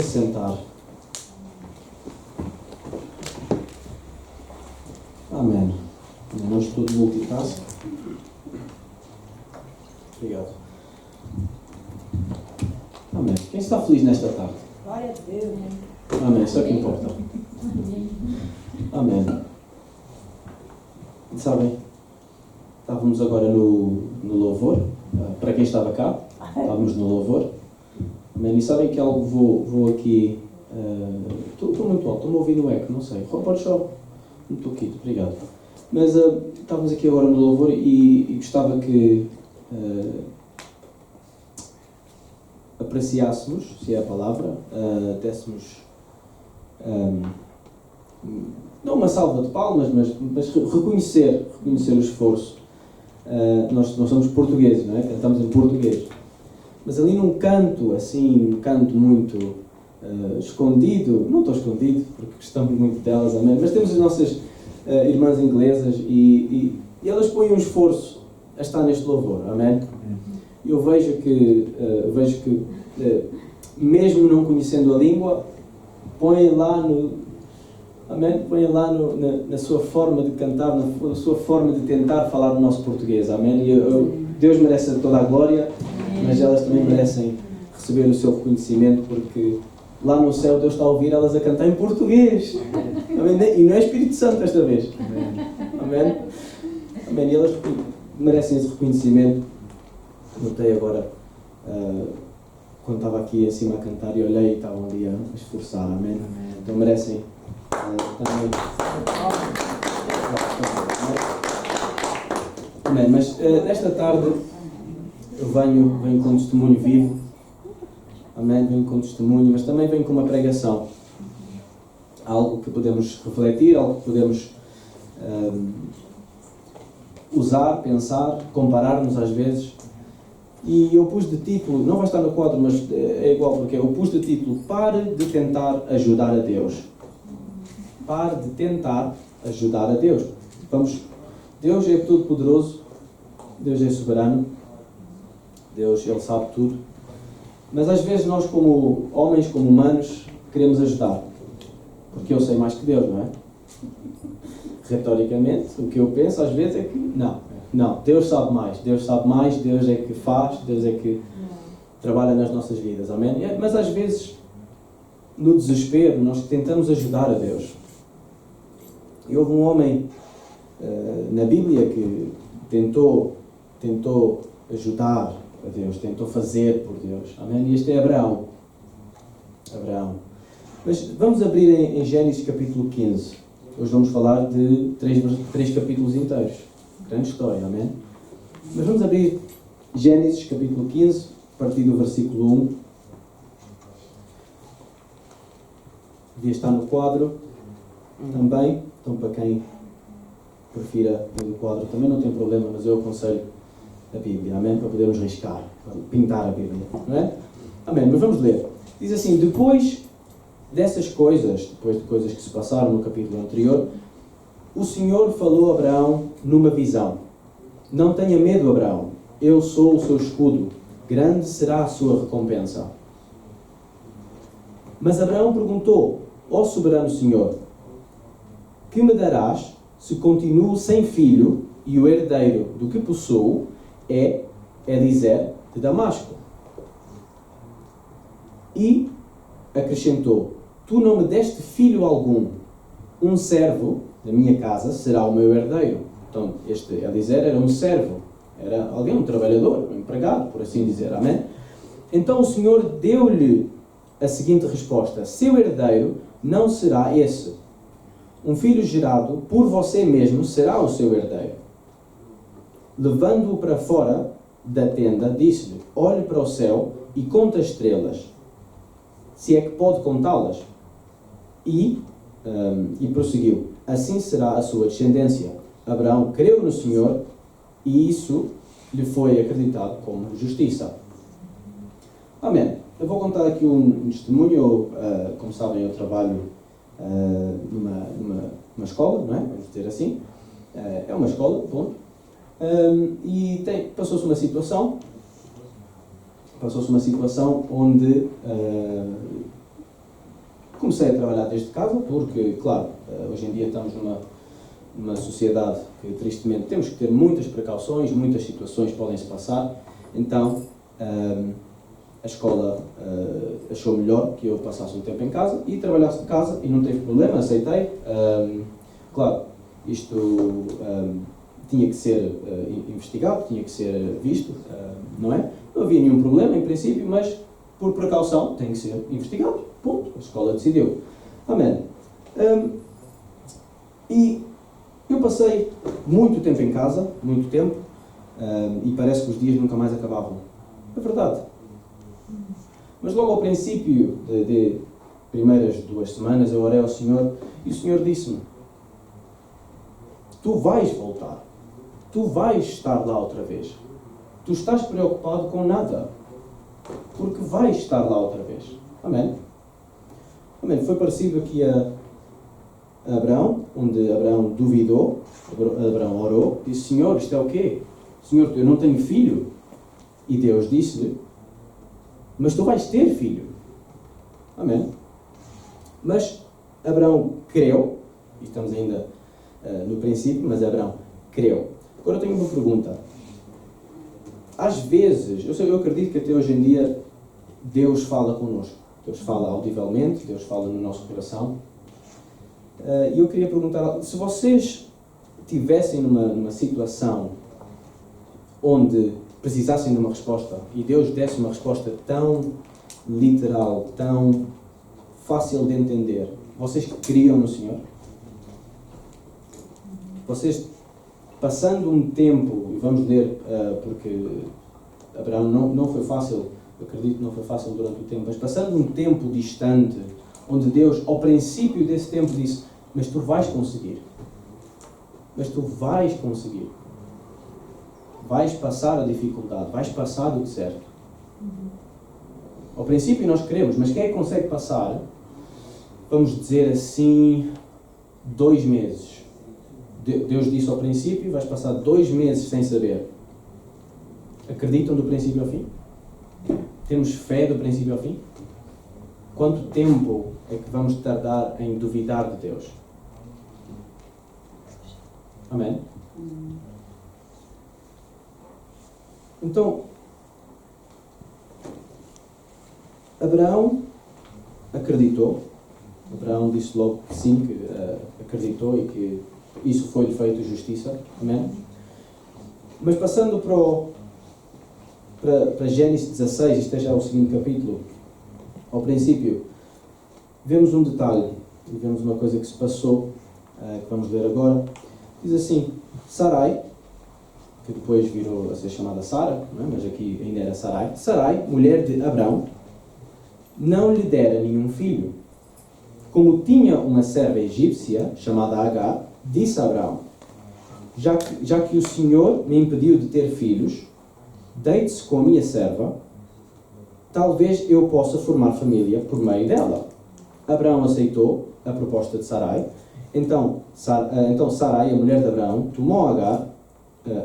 sentar. Amém. Não estou de multitask. Obrigado. Amém. Quem está feliz nesta tarde? Glória a Deus. Amém. Isso é o que importa. Amém. Sabem, estávamos agora no louvor. Para quem estava cá, estávamos no louvor. Amém. E sabem que algo vou aqui... Estou muito alto, estou-me a ouvir no eco, não sei. Pode só um pouquinho, obrigado. Mas estávamos aqui agora no louvor e gostava que apreciássemos, se é a palavra, dessemos não uma salva de palmas, mas reconhecer o esforço. Nós somos portugueses, não é? Cantamos em português. Mas ali num canto, assim, um canto muito escondido, não estou escondido, porque gostamos muito delas, amém? Mas temos as nossas irmãs inglesas e elas põem um esforço a estar neste louvor, amém? Eu vejo que mesmo não conhecendo a língua, põem lá na sua forma de cantar, na sua forma de tentar falar o nosso português, amém? Deus merece toda a glória, mas elas também merecem receber o seu reconhecimento, porque lá no céu Deus está a ouvir elas a cantar em português, amém? E não é Espírito Santo esta vez, amém? Amém? E elas merecem esse reconhecimento. Notei agora, quando estava aqui em cima a cantar e olhei e estavam ali a esforçar, amém? Então merecem também. Amém. Mas nesta tarde eu venho com um testemunho vivo, amém? Venho com um testemunho, mas também venho com uma pregação. Algo que podemos refletir, algo que podemos usar, pensar, comparar-nos às vezes. E eu pus de título, não vai estar no quadro, mas é igual, porque eu pus de título: Pare de tentar ajudar a Deus. Pare de tentar ajudar a Deus. Deus é todo-poderoso, Deus é soberano, Deus, Ele sabe tudo. Mas às vezes nós, como homens, como humanos, queremos ajudar. Porque eu sei mais que Deus, não é? Retoricamente, o que eu penso às vezes é que não, Deus sabe mais, Deus é que faz, Deus é que trabalha nas nossas vidas, amém? Mas às vezes, no desespero, nós tentamos ajudar a Deus. E houve um homem na Bíblia que tentou ajudar a Deus, tentou fazer por Deus, amém? E este é Abraão. Mas vamos abrir em Gênesis capítulo 15. Hoje vamos falar de três capítulos inteiros. Grande história, amém? Mas vamos abrir Gênesis capítulo 15, a partir do versículo 1. Devia estar no quadro também. Então, para quem prefira ler o quadro também não tem problema, mas eu aconselho a Bíblia, amém? Para podermos riscar, para pintar a Bíblia, não é? Amém, mas vamos ler. Diz assim: depois de coisas que se passaram no capítulo anterior, o Senhor falou a Abraão numa visão: Não tenha medo, Abraão, eu sou o seu escudo, grande será a sua recompensa. Mas Abraão perguntou: Ó soberano Senhor, que me darás se continuo sem filho e o herdeiro do que possuo é Eliezer de Damasco? E acrescentou: Tu não me deste filho algum, um servo da minha casa será o meu herdeiro. Então, este Eliezer era um servo, era alguém, um trabalhador, um empregado, por assim dizer, amém? Então o Senhor deu-lhe a seguinte resposta: Seu herdeiro não será esse. Um filho gerado por você mesmo será o seu herdeiro. Levando-o para fora da tenda, disse-lhe: Olhe para o céu e conta as estrelas, se é que pode contá-las. E prosseguiu: Assim será a sua descendência. Abraão creu no Senhor e isso lhe foi acreditado como justiça. Amém. Eu vou contar aqui um testemunho. Como sabem, eu trabalho numa escola, não é? Vamos dizer assim. É uma escola, ponto. E passou-se uma situação onde Comecei a trabalhar desde casa porque, claro, hoje em dia estamos numa sociedade que, tristemente, temos que ter muitas precauções, muitas situações podem se passar. Então, a escola achou melhor que eu passasse um tempo em casa e trabalhasse de casa e não teve problema, aceitei. Claro, isto tinha que ser investigado, tinha que ser visto, não é? Não havia nenhum problema em princípio, mas por precaução tem que ser investigado. Ponto. A escola decidiu. Amém. E eu passei muito tempo em casa, muito tempo, e parece que os dias nunca mais acabavam. É verdade. Mas logo ao princípio de primeiras 2 semanas eu orei ao Senhor e o Senhor disse-me: tu vais voltar. Tu vais estar lá outra vez. Tu estás preocupado com nada. Porque vais estar lá outra vez. Amém? Amém. Foi parecido aqui a Abraão, onde Abraão duvidou, Abraão orou, disse: Senhor, isto é o quê? Senhor, eu não tenho filho. E Deus disse-lhe: mas tu vais ter filho. Amém? Mas Abraão creu, e estamos ainda no princípio, mas Abraão creu. Agora eu tenho uma pergunta. Às vezes, eu acredito que até hoje em dia Deus fala connosco. Deus fala audivelmente, Deus fala no nosso coração. E eu queria perguntar, se vocês estivessem numa situação onde precisassem de uma resposta e Deus desse uma resposta tão literal, tão fácil de entender, vocês criam no Senhor? Vocês, passando um tempo, e vamos ler, porque Abraão não foi fácil, eu acredito que não foi fácil durante o tempo, mas passando um tempo distante, onde Deus, ao princípio desse tempo, disse: mas tu vais conseguir. Mas tu vais conseguir. Vais passar a dificuldade, vais passar do deserto. Ao princípio nós queremos, mas quem é que consegue passar, vamos dizer assim, 2 meses? Deus disse ao princípio: vais passar 2 meses sem saber. Acreditam do princípio ao fim? Temos fé do princípio ao fim? Quanto tempo é que vamos tardar em duvidar de Deus? Amém? Então, Abraão acreditou. Abraão disse logo que sim, que acreditou e que isso foi-lhe feito justiça. Amém? Mas passando para Gênesis 16, isto é já o seguinte capítulo, ao princípio, vemos um detalhe, e vemos uma coisa que se passou, que vamos ler agora. Diz assim: Sarai, que depois virou a ser chamada Sara, não é? Mas aqui ainda era Sarai. Sarai, mulher de Abrão, não lhe dera nenhum filho. Como tinha uma serva egípcia, chamada Agar, disse a Abrão: já que o Senhor me impediu de ter filhos, deite-se com a minha serva, talvez eu possa formar família por meio dela. Abrão aceitou a proposta de Sarai. Então Sarai, a mulher de Abrão, tomou Agar,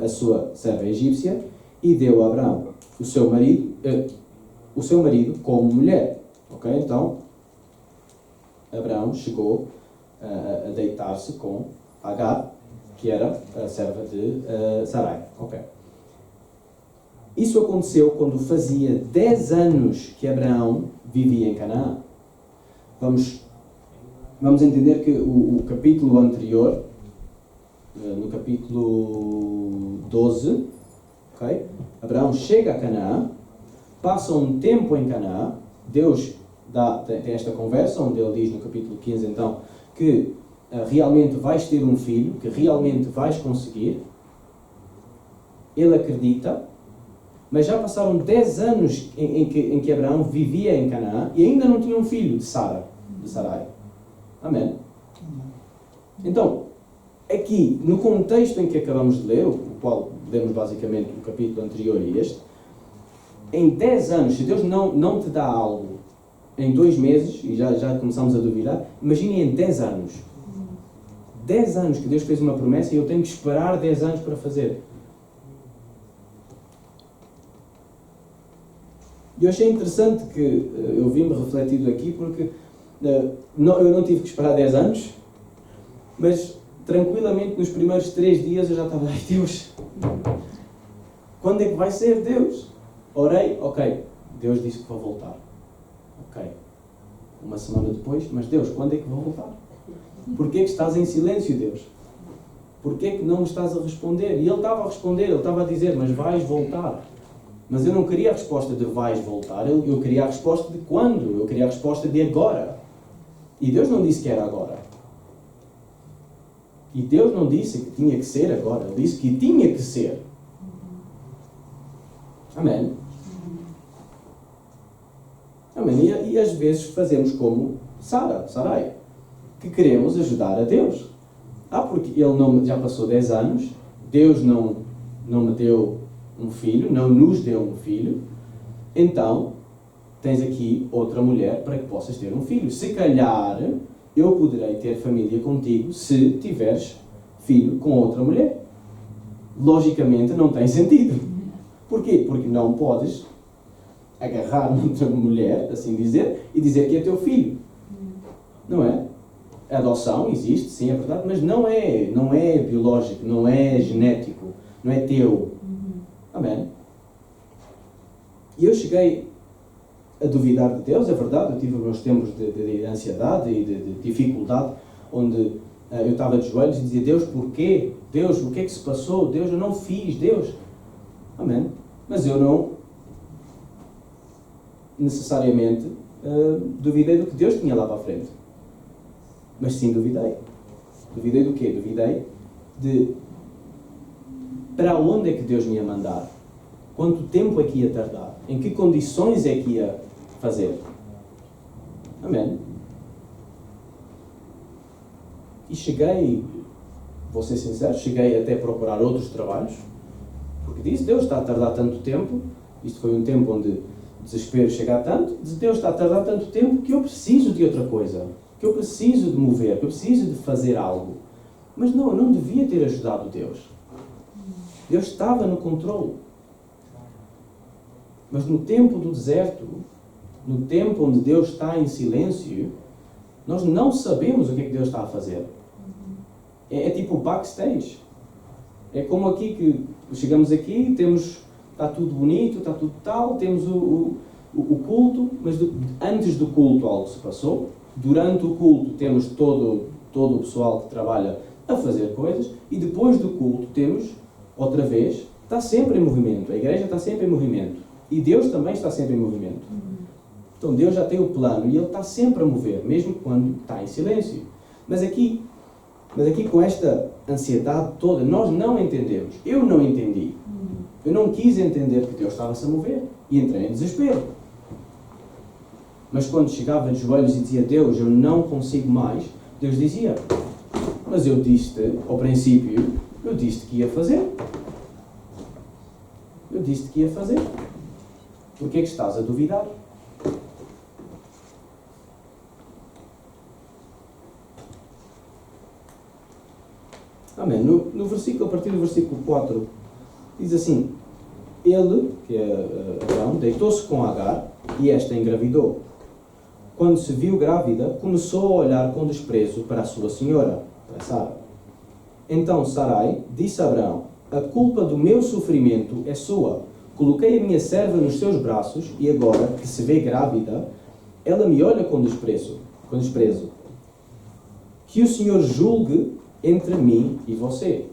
a sua serva egípcia, e deu a Abrão o seu marido como mulher. Ok? Então Abrão chegou a deitar-se com Agar, que era a serva de Sarai. Ok? Isso aconteceu quando fazia 10 anos que Abraão vivia em Canaã. Vamos entender que o capítulo anterior, no capítulo 12, okay, Abraão chega a Canaã, passa um tempo em Canaã, Deus tem esta conversa, onde ele diz no capítulo 15, então, que realmente vais ter um filho, que realmente vais conseguir. Ele acredita, mas já passaram 10 anos em que Abraão vivia em Canaã e ainda não tinha um filho de Sarai. Amém? Então, aqui, no contexto em que acabamos de ler, o qual lemos basicamente o capítulo anterior e este, em 10 anos, se Deus não te dá algo em 2 meses, e já começamos a duvidar, imagine em 10 anos. 10 anos que Deus fez uma promessa e eu tenho que esperar 10 anos para fazer. E eu achei interessante que eu vi-me refletido aqui, porque Eu não tive que esperar 10 anos, mas tranquilamente nos primeiros 3 dias eu já estava, ai Deus, quando é que vai ser, Deus? Orei, ok, Deus disse que vou voltar. Ok, uma semana depois, mas Deus, quando é que vou voltar? Porquê que estás em silêncio, Deus? Porquê que não me estás a responder? E ele estava a responder, ele estava a dizer, mas vais voltar. Mas eu não queria a resposta de vais voltar, eu queria a resposta de quando, eu queria a resposta de agora. E Deus não disse que era agora. E Deus não disse que tinha que ser agora, Ele disse que tinha que ser. Amém? Amém? E às vezes fazemos como Sarai, que queremos ajudar a Deus. Porque Ele não, já passou 10 anos, Deus não me deu um filho, não nos deu um filho, então tens aqui outra mulher para que possas ter um filho. Se calhar eu poderei ter família contigo se tiveres filho com outra mulher. Logicamente não tem sentido. Porquê? Porque não podes agarrar outra mulher, assim dizer, e dizer que é teu filho. Não é? A adoção existe, sim, é verdade, mas não é biológico, não é genético, não é teu. Amém? E eu cheguei a duvidar de Deus, é verdade, eu tive os meus tempos de ansiedade e de dificuldade, onde eu estava de joelhos e dizia, Deus, porquê? Deus, o que é que se passou? Deus, eu não fiz, Deus. Amém? Mas eu não necessariamente duvidei do que Deus tinha lá para a frente. Mas sim duvidei. Duvidei do quê? Duvidei de para onde é que Deus me ia mandar? Quanto tempo é que ia tardar? Em que condições é que ia fazer? Amém? E cheguei, vou ser sincero, cheguei até a procurar outros trabalhos, porque disse, Deus está a tardar tanto tempo, isto foi um tempo onde o desespero chega a tanto, Deus está a tardar tanto tempo que eu preciso de outra coisa, que eu preciso de mover, que eu preciso de fazer algo. Mas não, eu não devia ter ajudado Deus. Deus estava no controle. Mas no tempo do deserto, no tempo onde Deus está em silêncio, nós não sabemos o que é que Deus está a fazer. É tipo backstage. É como aqui que chegamos aqui, está tudo bonito, está tudo tal, temos o culto, mas antes do culto algo se passou. Durante o culto temos todo o pessoal que trabalha a fazer coisas, e depois do culto temos, outra vez, está sempre em movimento. A igreja está sempre em movimento. E Deus também está sempre em movimento. Então Deus já tem o plano e Ele está sempre a mover, mesmo quando está em silêncio. Mas aqui com esta ansiedade toda, nós não entendemos. Eu não entendi. Eu não quis entender que Deus estava-se a mover. E entrei em desespero. Mas quando chegava de joelhos e dizia, Deus, eu não consigo mais, Deus dizia, mas eu disse-te, ao princípio, eu disse-te que ia fazer. Eu disse-te que ia fazer. Porquê é que estás a duvidar? Amém. No versículo, a partir do versículo 4, diz assim, ele, que é Abraão, deitou-se com Agar e esta engravidou. Quando se viu grávida, começou a olhar com desprezo para a sua senhora, para Sara. Então Sarai disse a Abraão, a culpa do meu sofrimento é sua. Coloquei a minha serva nos seus braços e agora que se vê grávida, ela me olha com desprezo. Que o Senhor julgue entre mim e você.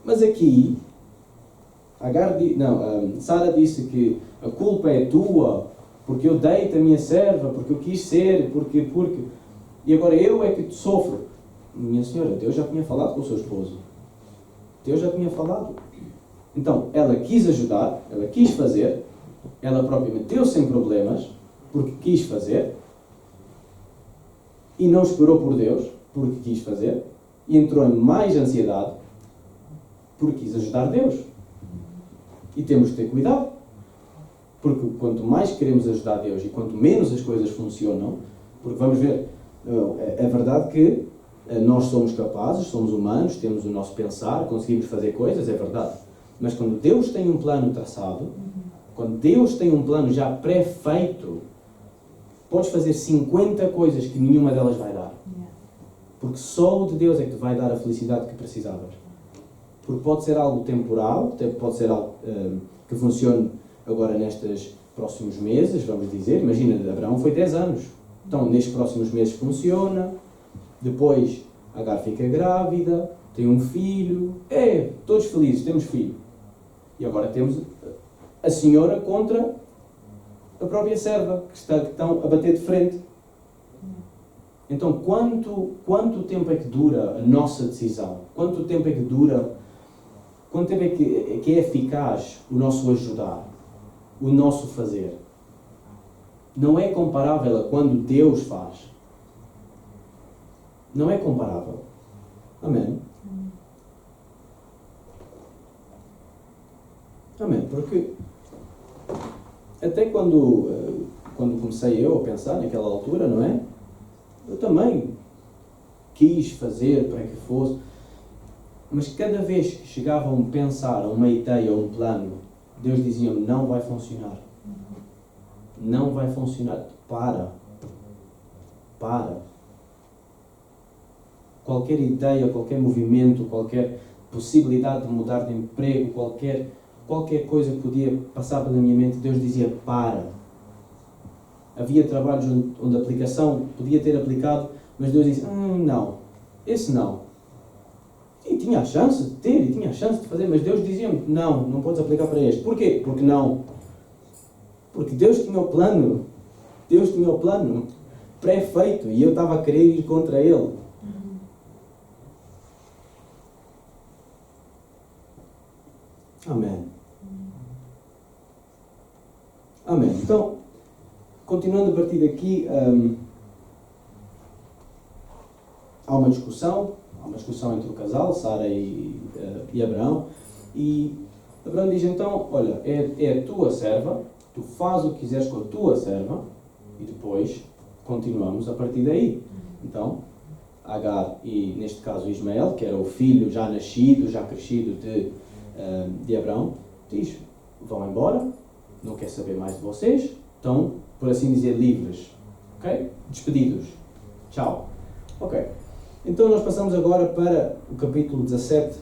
Mas aqui, Sara disse que a culpa é tua, porque eu deito a minha serva, porque eu quis ser, porque... E agora eu é que sofro. Minha senhora, Deus já tinha falado com o seu esposo. Deus já tinha falado. Então, ela quis ajudar, ela quis fazer, ela própria meteu-se sem problemas, porque quis fazer, e não esperou por Deus, porque quis fazer, e entrou em mais ansiedade, porque quis ajudar Deus. E temos de ter cuidado, porque quanto mais queremos ajudar Deus e quanto menos as coisas funcionam, porque vamos ver, é verdade que nós somos capazes, somos humanos, temos o nosso pensar, conseguimos fazer coisas, é verdade. Mas quando Deus tem um plano traçado, quando Deus tem um plano já pré-feito, Podes fazer 50 coisas que nenhuma delas vai dar. Porque só o de Deus é que te vai dar a felicidade que precisavas. Porque pode ser algo temporal, pode ser algo que funcione agora nestes próximos meses, vamos dizer. Imagina, Abraão foi 10 anos. Então, nestes próximos meses funciona. Depois, Agar fica grávida, tem um filho. Todos felizes, temos filho. E agora temos a senhora contra a própria serva, que estão a bater de frente. Então, quanto tempo é que dura a nossa decisão? Quanto tempo é que é eficaz o nosso ajudar? O nosso fazer? Não é comparável a quando Deus faz. Não é comparável. Amém? Amém. Porque até quando comecei eu a pensar naquela altura, não é? Eu também quis fazer para que fosse. Mas cada vez que chegava a um pensar, a uma ideia, a um plano, Deus dizia-me, não vai funcionar. Não vai funcionar. Para. Qualquer ideia, qualquer movimento, qualquer possibilidade de mudar de emprego, qualquer coisa que podia passar pela minha mente, Deus dizia, para. Havia trabalhos onde a aplicação podia ter aplicado, mas Deus disse, não, esse não. E tinha a chance de ter, e tinha a chance de fazer, mas Deus dizia-me, não podes aplicar para este. Porquê? Porque não. Porque Deus tinha o plano. Deus tinha o plano pré-feito e eu estava a querer ir contra Ele. Amém. Amém. Então, continuando a partir daqui, há uma discussão entre o casal, Sara e Abraão, e Abraão diz então, olha, é a tua serva, tu fazes o que quiseres com a tua serva, e depois continuamos a partir daí. Então, Agar e, neste caso, Ismael, que era o filho já nascido, já crescido de Abraão, diz, vão embora, não quer saber mais de vocês, estão, por assim dizer, livres, ok? Despedidos. Tchau. Ok. Então nós passamos agora para o capítulo 17,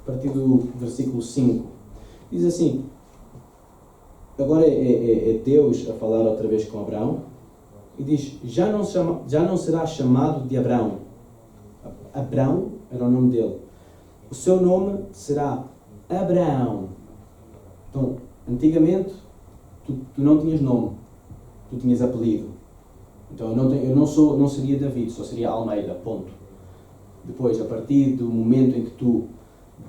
a partir do versículo 5. Diz assim, agora é Deus a falar outra vez com Abraão, e diz, já não será chamado de Abraão. Abraão era o nome dele. O seu nome será Abraão. Então, antigamente, tu não tinhas nome, tu tinhas apelido. Então, eu não seria David, só seria Almeida, ponto. Depois, a partir do momento em que tu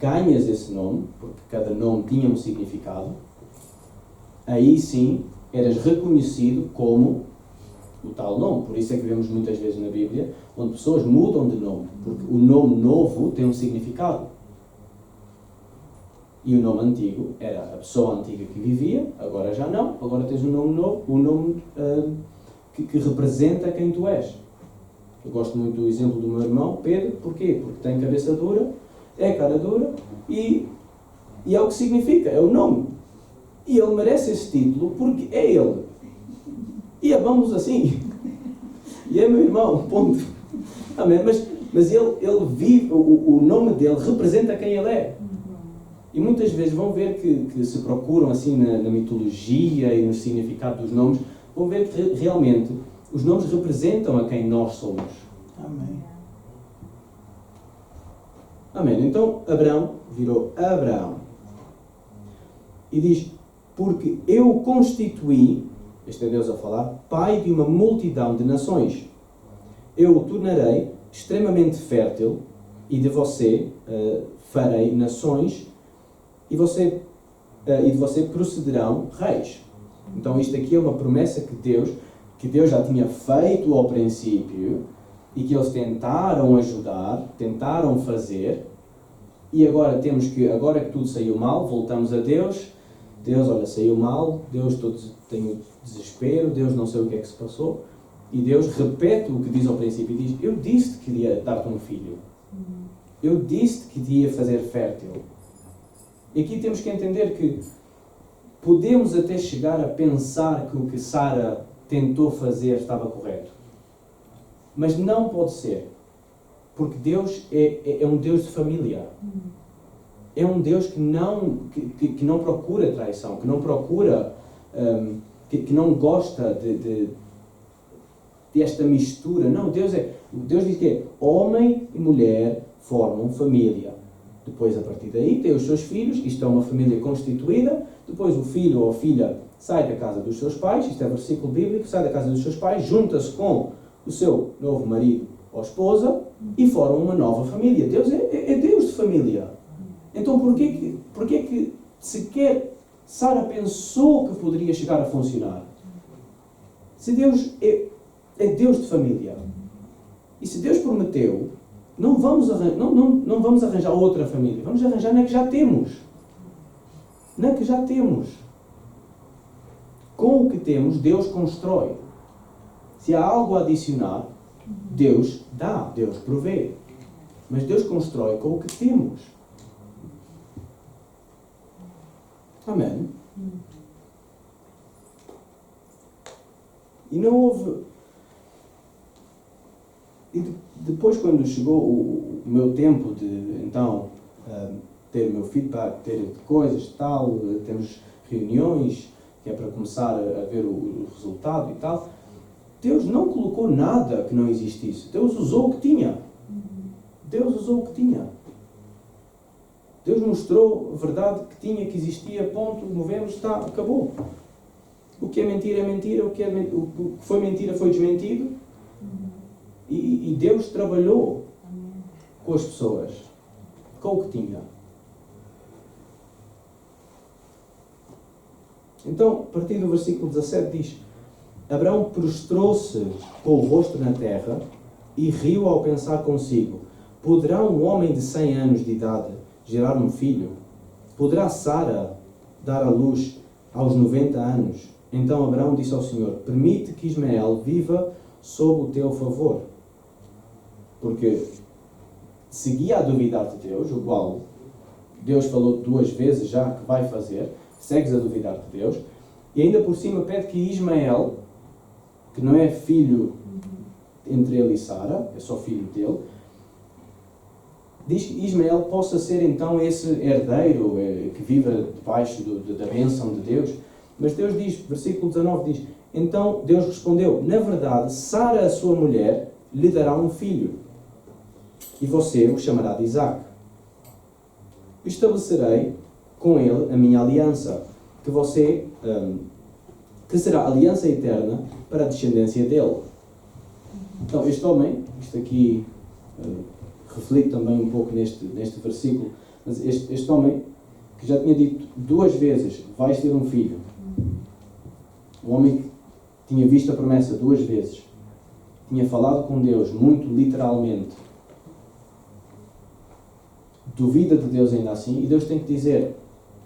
ganhas esse nome, porque cada nome tinha um significado, aí sim, eras reconhecido como o tal nome. Por isso é que vemos muitas vezes na Bíblia, onde pessoas mudam de nome, porque o nome novo tem um significado. E o nome antigo era a pessoa antiga que vivia, agora já não, agora tens um nome novo, um nome que representa quem tu és. Eu gosto muito do exemplo do meu irmão, Pedro, porquê? Porque tem cabeça dura, é cara dura e é o que significa, é o nome. E ele merece esse título porque é ele. E amamos assim. E é meu irmão, ponto. Amém? Mas ele vive, o nome dele representa quem ele é. E muitas vezes vão ver que se procuram assim na mitologia e no significado dos nomes, vão ver que realmente os nomes representam a quem nós somos. Amém. Amém. Então Abraão virou Abraão. E diz, porque eu o constituí, este é Deus a falar, pai de uma multidão de nações. Eu o tornarei extremamente fértil e de você farei nações e de você procederão reis. Então isto aqui é uma promessa que Deus já tinha feito ao princípio e que eles tentaram ajudar, tentaram fazer, e agora agora que tudo saiu mal, voltamos a Deus. Deus, olha, saiu mal, Deus tem o desespero, Deus não sei o que é que se passou, e Deus repete o que diz ao princípio e diz, eu disse-te que iria dar-te um filho. Eu disse-te que te ia fazer fértil. E aqui temos que entender que podemos até chegar a pensar que o que Sara tentou fazer estava correto. Mas não pode ser. Porque Deus é um Deus de família. É um Deus que não procura traição, que não procura, que não gosta desta mistura. Não, Deus diz que é homem e mulher formam família. Depois, a partir daí, tem os seus filhos, isto é uma família constituída. Depois o filho ou a filha sai da casa dos seus pais, isto é versículo bíblico, sai da casa dos seus pais, junta-se com o seu novo marido ou esposa e formam uma nova família. Deus é Deus de família. Então porquê que sequer Sara pensou que poderia chegar a funcionar? Se Deus é Deus de família, e se Deus prometeu, não vamos arranjar outra família, vamos arranjar na que já temos. Na que já temos. Com o que temos, Deus constrói. Se há algo a adicionar, Deus dá, Deus provê. Mas Deus constrói com o que temos. Amém? E não houve... E depois, quando chegou o meu tempo de, então, ter o meu feedback, ter coisas e tal, temos reuniões, que é para começar a ver o resultado e tal, Deus não colocou nada que não existisse. Deus usou o que tinha. Deus usou o que tinha. Deus mostrou a verdade que tinha, que existia, ponto, movemos, está, acabou. O que é mentira, o que foi mentira foi desmentido. E Deus trabalhou com as pessoas, com o que tinha. Então, a partir do versículo 17 diz: Abraão prostrou-se com o rosto na terra e riu ao pensar consigo: poderá um homem de 100 anos de idade gerar um filho? Poderá Sara dar à luz aos 90 anos? Então Abraão disse ao Senhor: permite que Ismael viva sob o teu favor. Porque seguia a duvidar de Deus, o qual Deus falou 2 vezes já que vai fazer, segues a duvidar de Deus, e ainda por cima pede que Ismael, que não é filho entre ele e Sara, é só filho dele, diz que Ismael possa ser então esse herdeiro que viva debaixo da bênção de Deus. Mas Deus diz, versículo 19 diz: então Deus respondeu: na verdade, Sara, a sua mulher, lhe dará um filho, e você o chamará de Isaque. Estabelecerei com ele a minha aliança, que será aliança eterna para a descendência dele. Então, este homem, isto aqui reflete também um pouco neste versículo, mas este homem, que já tinha dito 2 vezes, vais ter um filho, um homem que tinha visto a promessa 2 vezes, tinha falado com Deus muito literalmente, duvida de Deus ainda assim, e Deus tem que dizer: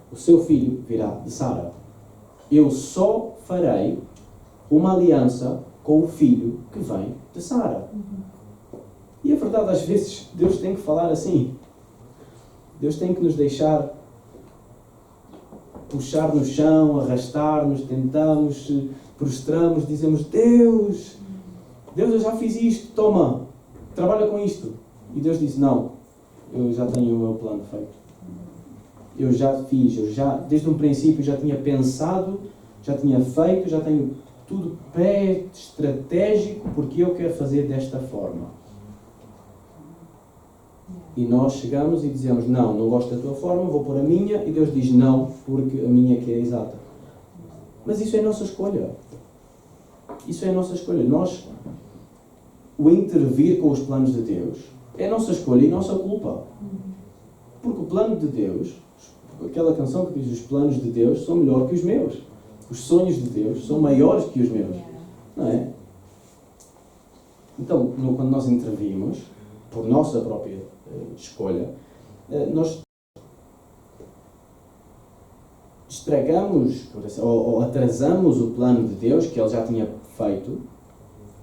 o seu filho virá de Sara. Eu só farei uma aliança com o filho que vem de Sara. E a verdade, às vezes, Deus tem que falar assim. Deus tem que nos deixar puxar no chão, arrastar-nos, tentamos, prostramos, dizemos: Deus, eu já fiz isto, toma, trabalha com isto. E Deus diz: não, eu já tenho o meu plano feito. Eu já fiz, desde um princípio já tinha pensado, já tinha feito, já tenho tudo pré-estratégico, porque eu quero fazer desta forma. E nós chegamos e dizemos: não gosto da tua forma, vou pôr a minha, e Deus diz: não, porque a minha que é exata. Mas isso é a nossa escolha. Isso é a nossa escolha. O intervir com os planos de Deus é a nossa escolha e nossa culpa. Porque o plano de Deus, aquela canção que diz: os planos de Deus são melhores que os meus. Os sonhos de Deus são maiores que os meus. Não é? Então, quando nós intervimos, por nossa própria escolha, nós estragamos ou atrasamos o plano de Deus que Ele já tinha feito,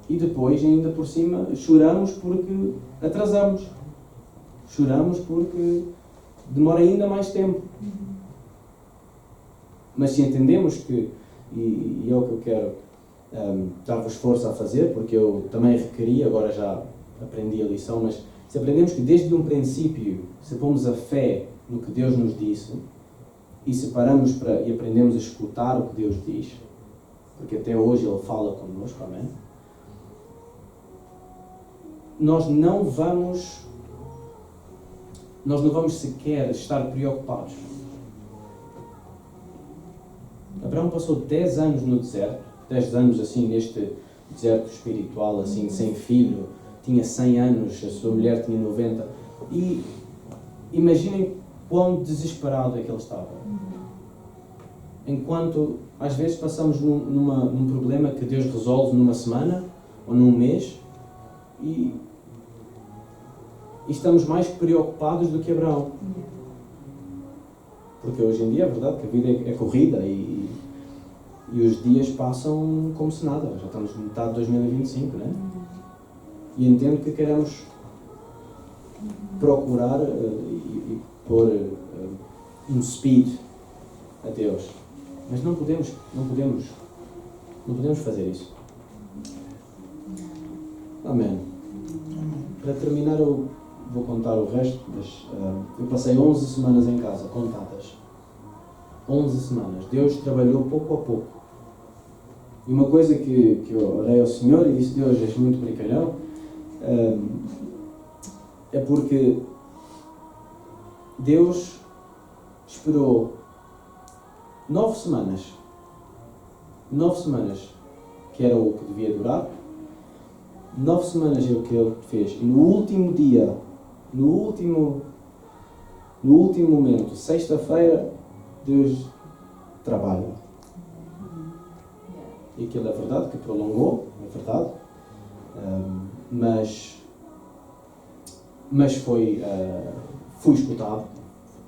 e depois, ainda por cima, choramos porque atrasamos. Choramos porque demora ainda mais tempo. Mas se entendemos que, e é o que eu quero dar-vos força a fazer, porque eu também requeri, agora já aprendi a lição, mas se aprendemos que desde um princípio, se pomos a fé no que Deus nos disse, e se paramos e aprendemos a escutar o que Deus diz, porque até hoje Ele fala connosco, amém? Nós não vamos sequer estar preocupados. Abraão passou 10 anos no deserto, 10 anos assim neste deserto espiritual, assim, sem filho, tinha 100 anos, a sua mulher tinha 90, e imaginem quão desesperado é que ele estava. Enquanto às vezes passamos num problema que Deus resolve numa semana ou num mês e estamos mais preocupados do que Abraão. Porque hoje em dia é verdade que a vida é corrida e os dias passam como se nada. Já estamos em metade de 2025, não é? E entendo que queremos procurar e pôr um speed a Deus. Mas não podemos fazer isso. Amém. Para terminar, eu vou contar o resto, mas eu passei 11 semanas em casa, contadas. 11 semanas. Deus trabalhou pouco a pouco. E uma coisa que eu orei ao Senhor e disse: Deus, és muito brincalhão, é porque Deus esperou 9 semanas, que era o que devia durar. 9 semanas é o que Ele fez. E no último dia, no último momento, sexta-feira, Deus trabalha. E aquilo é verdade que prolongou, é verdade. Mas fui escutado.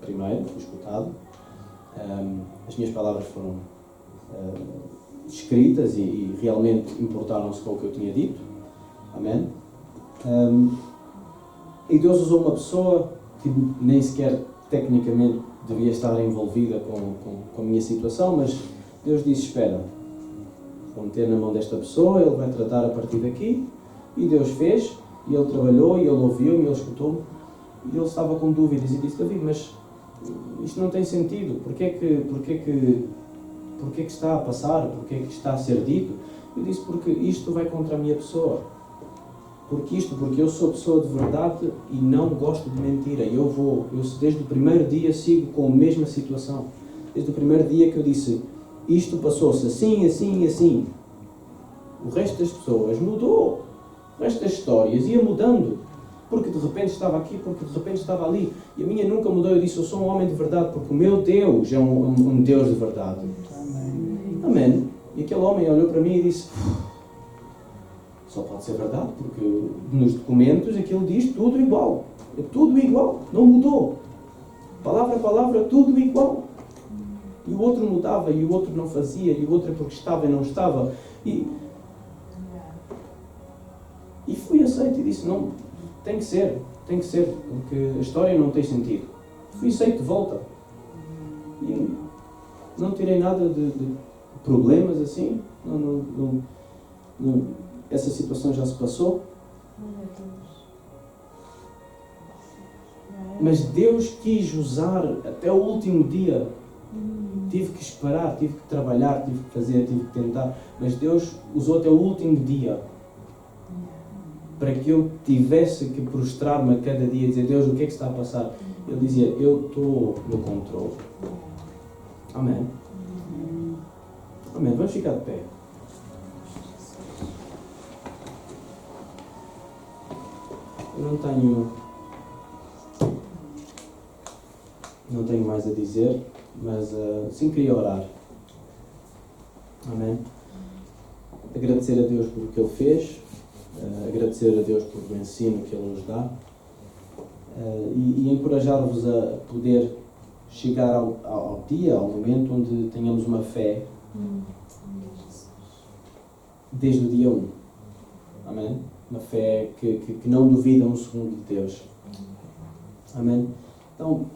Primeiro, fui escutado. As minhas palavras foram escritas e realmente importaram-se com o que eu tinha dito. Amém? E Deus usou uma pessoa que nem sequer tecnicamente devia estar envolvida com a minha situação, mas Deus disse: espera, vou meter na mão desta pessoa, ele vai tratar a partir daqui. E Deus fez, e ele trabalhou, e ele ouviu-me, e ele escutou-me. E ele estava com dúvidas e disse: David, mas isto não tem sentido, porquê que está a passar, porquê que está a ser dito? Eu disse: porque isto vai contra a minha pessoa. Porque eu sou pessoa de verdade e não gosto de mentira. Eu desde o primeiro dia sigo com a mesma situação. Desde o primeiro dia que eu disse: isto passou-se assim, assim e assim. O resto das pessoas mudou. O resto das histórias ia mudando. Porque de repente estava aqui, porque de repente estava ali. E a minha nunca mudou. Eu disse: eu sou um homem de verdade, porque o meu Deus é um Deus de verdade. Amém. Amém. E aquele homem olhou para mim e disse: só pode ser verdade, porque nos documentos aquilo diz tudo igual. É tudo igual, não mudou. Palavra a palavra, tudo igual. E o outro mudava, e o outro não fazia, e o outro é porque estava e não estava. E fui aceito e disse: não, tem que ser, porque a história não tem sentido. Fui aceito de volta. E não tirei nada de problemas assim. Não, essa situação já se passou. Mas Deus quis usar até o último dia. Tive que esperar, tive que trabalhar, tive que fazer, tive que tentar. Mas Deus usou até o último dia para que eu tivesse que prostrar-me a cada dia e dizer: Deus, o que é que está a passar? Ele dizia: eu estou no controle. Amém. Amém. Vamos ficar de pé. Eu não tenho mais a dizer, mas sim queria orar. Amém. Agradecer a Deus por o que Ele fez, agradecer a Deus por o ensino que Ele nos dá e encorajar-vos a poder chegar ao dia, ao momento onde tenhamos uma fé desde o dia 1. Amém. Uma fé que não duvida um segundo de Deus. Amém? Então,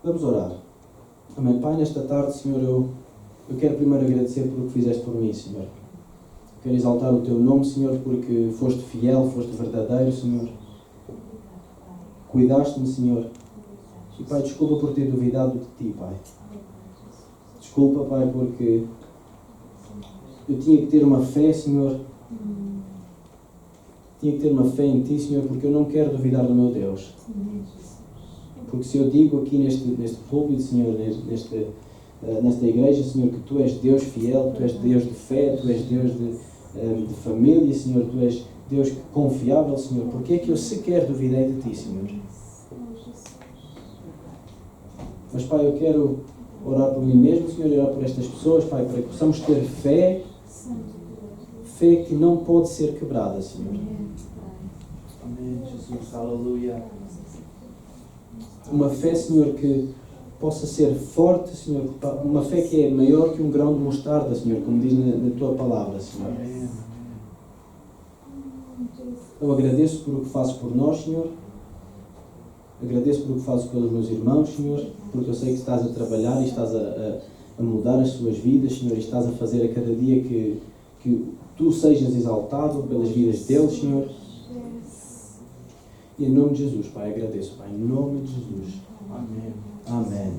vamos orar. Amém. Pai, nesta tarde, Senhor, eu quero primeiro agradecer por o que fizeste por mim, Senhor. Quero exaltar o Teu nome, Senhor, porque foste fiel, foste verdadeiro, Senhor. Cuidaste-me, Senhor. E, Pai, desculpa por ter duvidado de Ti, Pai. Desculpa, Pai, porque eu tinha que ter uma fé, Senhor. Tinha que ter uma fé em Ti, Senhor, porque eu não quero duvidar do meu Deus. Porque se eu digo aqui neste púlpito, Senhor, nesta igreja, Senhor, que Tu és Deus fiel, Tu és Deus de fé, Tu és Deus de família, Senhor, Tu és Deus confiável, Senhor, porque é que eu sequer duvidei de Ti, Senhor? Mas, Pai, eu quero orar por mim mesmo, Senhor, e orar por estas pessoas, Pai, para que possamos ter fé que não pode ser quebrada, Senhor. Amém, Jesus, aleluia. Uma fé, Senhor, que possa ser forte, Senhor, uma fé que é maior que um grão de mostarda, Senhor, como diz na Tua palavra, Senhor. Amém. Eu agradeço por o que fazes por nós, Senhor. Agradeço por o que fazes pelos meus irmãos, Senhor, porque eu sei que estás a trabalhar e estás a mudar as suas vidas, Senhor, e estás a fazer a cada dia que Tu sejas exaltado pelas vidas deles, Senhor. E em nome de Jesus, Pai, agradeço, Pai, em nome de Jesus. Amém. Amém.